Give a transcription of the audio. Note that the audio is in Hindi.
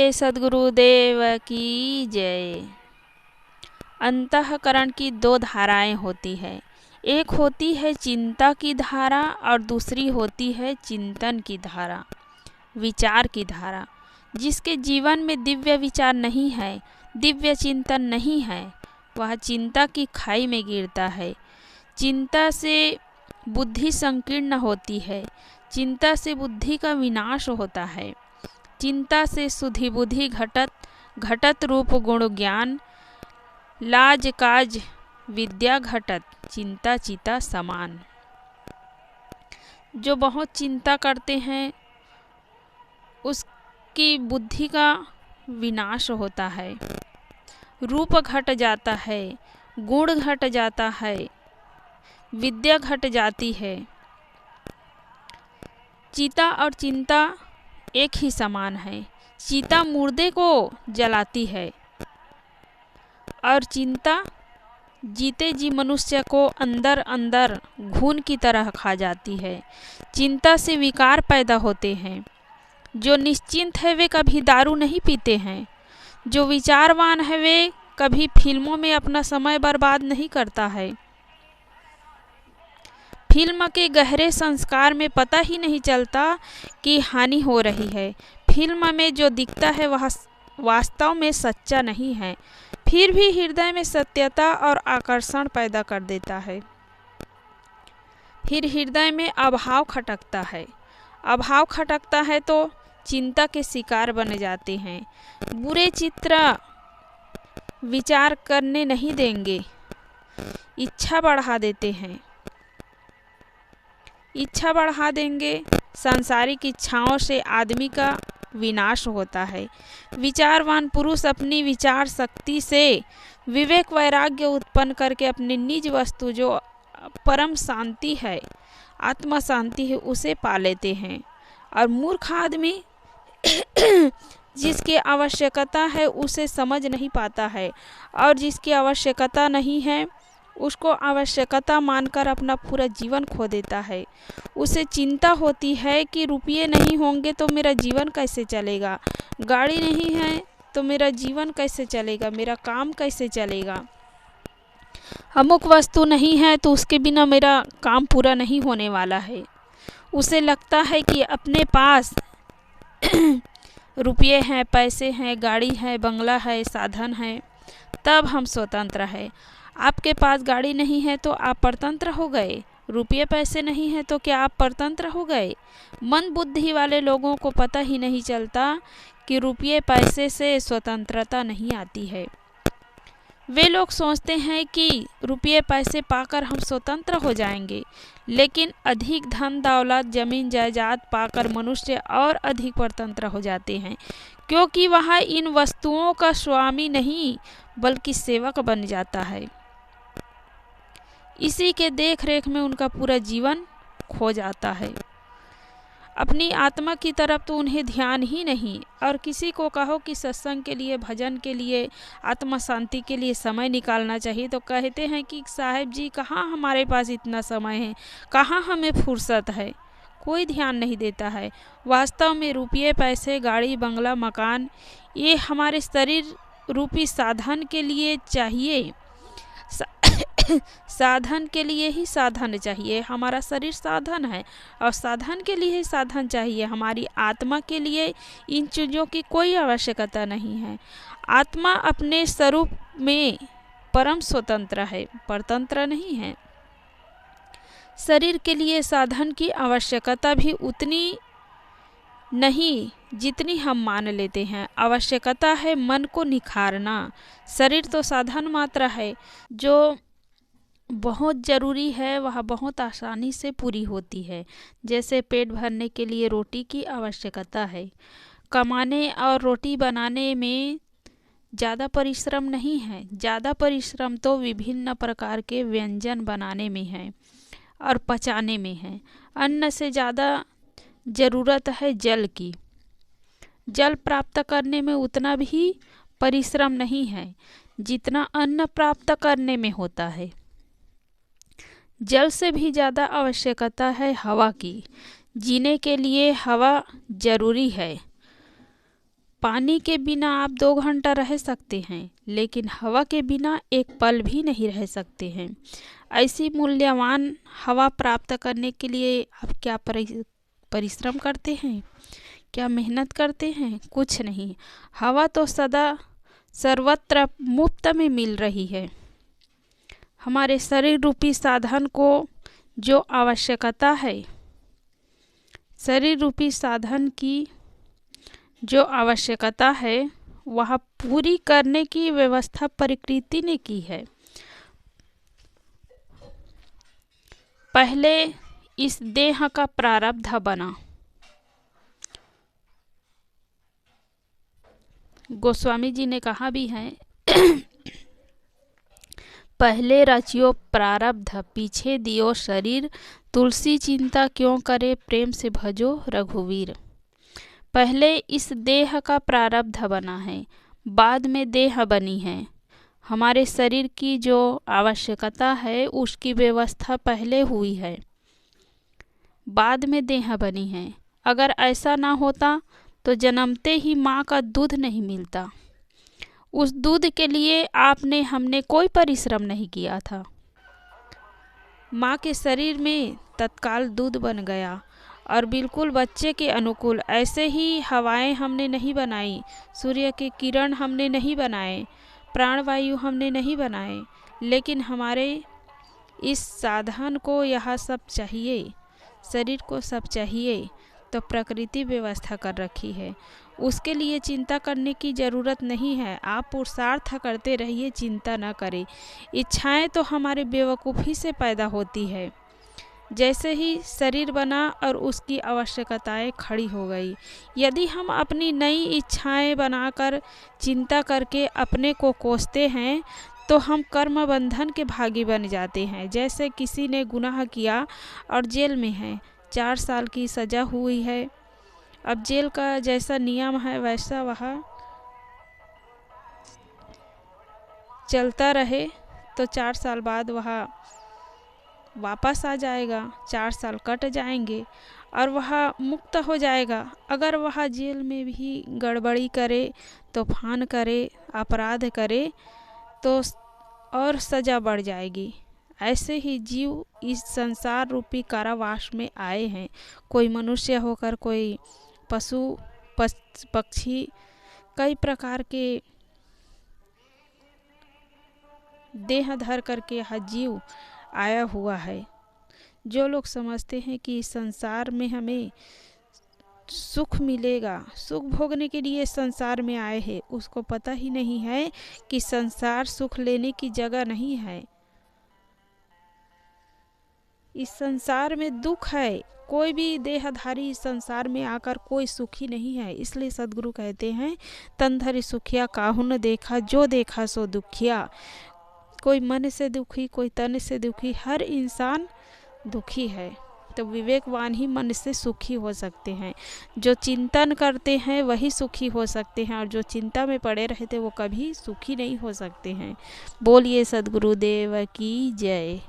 बोले सद्गुरुदेव की जय। अंतःकरण की दो धाराएं होती है, एक होती है चिंता की धारा और दूसरी होती है चिंतन की धारा, विचार की धारा। जिसके जीवन में दिव्य विचार नहीं है, दिव्य चिंतन नहीं है, वह चिंता की खाई में गिरता है। चिंता से बुद्धि संकीर्ण होती है, चिंता से बुद्धि का विनाश होता है। चिंता से सुधि बुद्धि घटत, घटत रूप गुण ज्ञान, लाज काज विद्या घटत, चिंता चिता समान। जो बहुत चिंता करते हैं उसकी बुद्धि का विनाश होता है, रूप घट जाता है, गुण घट जाता है, विद्या घट जाती है। चिता और चिंता एक ही समान है। चिता मुर्दे को जलाती है और चिंता जीते जी मनुष्य को अंदर अंदर घून की तरह खा जाती है। चिंता से विकार पैदा होते हैं। जो निश्चिंत है वे कभी दारू नहीं पीते हैं। जो विचारवान है वे कभी फिल्मों में अपना समय बर्बाद नहीं करता है। फिल्म के गहरे संस्कार में पता ही नहीं चलता कि हानि हो रही है। फिल्म में जो दिखता है वह वास्तव में सच्चा नहीं है, फिर भी हृदय में सत्यता और आकर्षण पैदा कर देता है। फिर हृदय में अभाव खटकता है। अभाव खटकता है तो चिंता के शिकार बन जाते हैं। बुरे चित्र विचार करने नहीं देंगे, इच्छा बढ़ा देते हैं। इच्छा बढ़ा देंगे। सांसारिक इच्छाओं से आदमी का विनाश होता है। विचारवान पुरुष अपनी विचार शक्ति से विवेक वैराग्य उत्पन्न करके अपनी निज वस्तु जो परम शांति है, आत्मा शांति है, उसे पा लेते हैं। और मूर्ख आदमी जिसकी आवश्यकता है उसे समझ नहीं पाता है, और जिसकी आवश्यकता नहीं है उसको आवश्यकता मानकर अपना पूरा जीवन खो देता है। उसे चिंता होती है कि रुपये नहीं होंगे तो मेरा जीवन कैसे चलेगा, गाड़ी नहीं है तो मेरा जीवन कैसे चलेगा, मेरा काम कैसे चलेगा, अमुक वस्तु नहीं है तो उसके बिना मेरा काम पूरा नहीं होने वाला है। उसे लगता है कि अपने पास रुपये हैं, पैसे हैं, गाड़ी है, बंगला है, साधन है, तब हम स्वतंत्र हैं। आपके पास गाड़ी नहीं है तो आप परतंत्र हो गए, रुपये पैसे नहीं है तो क्या आप परतंत्र हो गए? मंद बुद्धि वाले लोगों को पता ही नहीं चलता कि रुपये पैसे से स्वतंत्रता नहीं आती है। वे लोग सोचते हैं कि रुपये पैसे पाकर हम स्वतंत्र हो जाएंगे, लेकिन अधिक धन दौलत जमीन जायदाद पाकर मनुष्य और अधिक परतंत्र हो जाते हैं, क्योंकि वह इन वस्तुओं का स्वामी नहीं बल्कि सेवक बन जाता है। इसी के देख रेख में उनका पूरा जीवन खो जाता है। अपनी आत्मा की तरफ तो उन्हें ध्यान ही नहीं। और किसी को कहो कि सत्संग के लिए, भजन के लिए, आत्मा शांति के लिए समय निकालना चाहिए तो कहते हैं कि साहब जी कहाँ हमारे पास इतना समय है, कहाँ हमें फुर्सत है। कोई ध्यान नहीं देता है। वास्तव में रुपये पैसे, गाड़ी बंगला मकान ये हमारे शरीर रूपी साधन के लिए चाहिए। साधन के लिए ही साधन चाहिए। हमारा शरीर साधन है और साधन के लिए ही साधन चाहिए। हमारी आत्मा के लिए इन चीज़ों की कोई आवश्यकता नहीं है। आत्मा अपने स्वरूप में परम स्वतंत्र है, परतंत्र नहीं है। शरीर के लिए साधन की आवश्यकता भी उतनी नहीं जितनी हम मान लेते हैं। आवश्यकता है मन को निखारना। शरीर तो साधन मात्र है। जो बहुत ज़रूरी है वह बहुत आसानी से पूरी होती है। जैसे पेट भरने के लिए रोटी की आवश्यकता है। कमाने और रोटी बनाने में ज़्यादा परिश्रम नहीं है। ज़्यादा परिश्रम तो विभिन्न प्रकार के व्यंजन बनाने में है और पचाने में है। अन्न से ज़्यादा ज़रूरत है जल की। जल प्राप्त करने में उतना भी परिश्रम नहीं है जितना अन्न प्राप्त करने में होता है। जल से भी ज़्यादा आवश्यकता है हवा की। जीने के लिए हवा जरूरी है। पानी के बिना आप 2 घंटा रह सकते हैं, लेकिन हवा के बिना एक पल भी नहीं रह सकते हैं। ऐसी मूल्यवान हवा प्राप्त करने के लिए आप क्या परिश्रम करते हैं, क्या मेहनत करते हैं? कुछ नहीं। हवा तो सदा सर्वत्र मुफ्त में मिल रही है। हमारे शरीर रूपी साधन को जो आवश्यकता है, शरीर रूपी साधन की जो आवश्यकता है वह पूरी करने की व्यवस्था प्रकृति ने की है। पहले इस देह का प्रारब्ध बना। गोस्वामी जी ने कहा भी है पहले रचियो प्रारब्ध, पीछे दियो शरीर, तुलसी चिंता क्यों करे, प्रेम से भजो रघुवीर। पहले इस देह का प्रारब्ध बना है, बाद में देह बनी है। हमारे शरीर की जो आवश्यकता है उसकी व्यवस्था पहले हुई है, बाद में देह बनी है। अगर ऐसा ना होता तो जन्मते ही माँ का दूध नहीं मिलता। उस दूध के लिए आपने हमने कोई परिश्रम नहीं किया था। माँ के शरीर में तत्काल दूध बन गया और बिल्कुल बच्चे के अनुकूल। ऐसे ही हवाएं हमने नहीं बनाई, सूर्य के किरण हमने नहीं बनाए, प्राणवायु हमने नहीं बनाए, लेकिन हमारे इस साधन को यह सब चाहिए, शरीर को सब चाहिए, तो प्रकृति व्यवस्था कर रखी है। उसके लिए चिंता करने की ज़रूरत नहीं है। आप पुरुषार्थ करते रहिए, चिंता न करें। इच्छाएं तो हमारे बेवकूफ़ी से पैदा होती है। जैसे ही शरीर बना और उसकी आवश्यकताएं खड़ी हो गई, यदि हम अपनी नई इच्छाएं बनाकर चिंता करके अपने को कोसते हैं तो हम कर्म बंधन के भागी बन जाते हैं। जैसे किसी ने गुनाह किया और जेल में है, 4 साल की सज़ा हुई है। अब जेल का जैसा नियम है वैसा वह चलता रहे तो 4 साल बाद वह वापस आ जाएगा, 4 साल कट जाएंगे और वह मुक्त हो जाएगा। अगर वह जेल में भी गड़बड़ी करे, तूफान करे, अपराध करे तो और सज़ा बढ़ जाएगी। ऐसे ही जीव इस संसार रूपी कारावास में आए हैं, कोई मनुष्य होकर, कोई पशु पक्षी, कई प्रकार के देह धर करके यह जीव आया हुआ है। जो लोग समझते हैं कि संसार में हमें सुख मिलेगा, सुख भोगने के लिए संसार में आए हैं, उसको पता ही नहीं है कि संसार सुख लेने की जगह नहीं है। इस संसार में दुख है। कोई भी देहधारी संसार में आकर कोई सुखी नहीं है। इसलिए सद्गुरु कहते हैं तन धरि सुखिया काहू न देखा, जो देखा सो दुखिया। कोई मन से दुखी, कोई तन से दुखी, हर इंसान दुखी है। तो विवेकवान ही मन से सुखी हो सकते हैं। जो चिंतन करते हैं वही सुखी हो सकते हैं, और जो चिंता में पड़े रहते वो कभी सुखी नहीं हो सकते हैं। बोलिए सद्गुरुदेव की जय।